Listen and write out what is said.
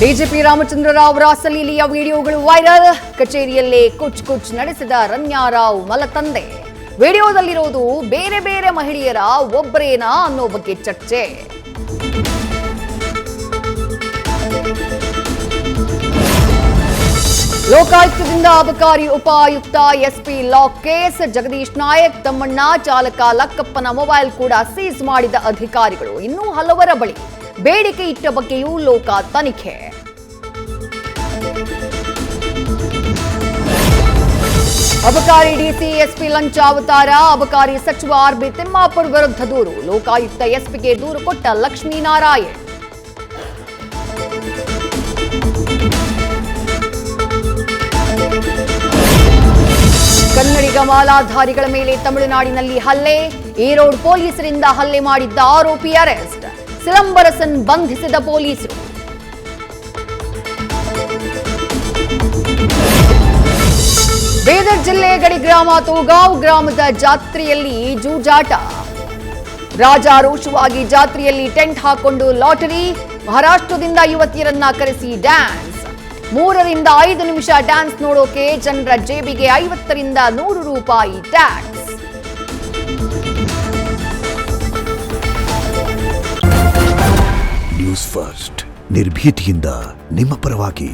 DGP Ramachandra Rao ರಾಸಲೀಲೆಯ ವಿಡಿಯೋಗಳು viral. ಕಚೇರಿಯಲ್ಲೇ ಕುಚ್ ನಡೆಸಿದ ರಣ್ಯಾರಾವ್ ಮಲತಂದೆ. ವಿಡಿಯೋದಲ್ಲಿರೋದು ಬೇರೆ ಬೇರೆ ಮಹಿಳೆಯರ ಒಬ್ಬರೇನಾ ಅನ್ನೋ ಬಗ್ಗೆ ಚರ್ಚೆ. ಲೋಕಾಯುಕ್ತದಿಂದ ಅಬಕಾರಿ ಉಪ ಆಯುಕ್ತ SP lock case. Jagadish Nayak, Tammanna, ಚಾಲಕ ಲಕ್ಕಪ್ಪನ ಮೊಬೈಲ್ ಕೂಡ ಸೀಸ್ ಮಾಡಿದ ಅಧಿಕಾರಿಗಳು. ಇನ್ನೂ ಹಲವರ ಬಳಿ ಬೇಡಿಕೆ ಇಟ್ಟ ಬಗ್ಗೆಯೂ ಲೋಕ ತನಿಖೆ. ಅಬಕಾರಿ ಡಿಸಿ ಎಸ್ಪಿ ಲಂಚ ಅವತಾರ. ಅಬಕಾರಿ ಸಚಿವ ಆರ್ಬಿ ತಿಮ್ಮಾಪುರ್ ವಿರುದ್ಧ ದೂರು. ಲೋಕಾಯುಕ್ತ ಎಸ್ಪಿಗೆ ದೂರು ಕೊಟ್ಟ ಲಕ್ಷ್ಮೀನಾರಾಯಣ್. ಕನ್ನಡಿಗ ಮಾಲಾಧಾರಿಗಳ ಮೇಲೆ ತಮಿಳುನಾಡಿನಲ್ಲಿ ಹಲ್ಲೆ. ಈರೋಡ್ ಪೊಲೀಸರಿಂದ ಹಲ್ಲೆ ಮಾಡಿದ್ದ ಆರೋಪಿ ಅರೆಸ್ಟ್. ಸಿಲಂಬರಸನ್ ಬಂಧಿಸಿದ ಪೊಲೀಸರು. ಬೀದರ್ ಜಿಲ್ಲೆ ಗಡಿ ಗ್ರಾಮ ತೋಗಾವ್ ಗ್ರಾಮದ ಜಾತ್ರೆಯಲ್ಲಿ ಜೂಜಾಟ. ರಾಜಾರೋಷವಾಗಿ ಜಾತ್ರೆಯಲ್ಲಿ ಟೆಂಟ್ ಹಾಕೊಂಡು ಲಾಟರಿ. ಮಹಾರಾಷ್ಟ್ರದಿಂದ ಯುವತಿಯರನ್ನ ಕರೆಸಿ ಡ್ಯಾನ್ಸ್. 3 ರಿಂದ 5 ನಿಮಿಷ ಡ್ಯಾನ್ಸ್ ನೋಡೋಕೆ ಜನರ ಜೇಬಿಗೆ 50 ರಿಂದ 100 ರೂಪಾಯಿ ಟ್ಯಾಕ್ಸ್. ನ್ಯೂಸ್ ಫಸ್ಟ್, ನಿರ್ಭೀತಿಯಿಂದ ನಿಮ್ಮ ಪರವಾಗಿ.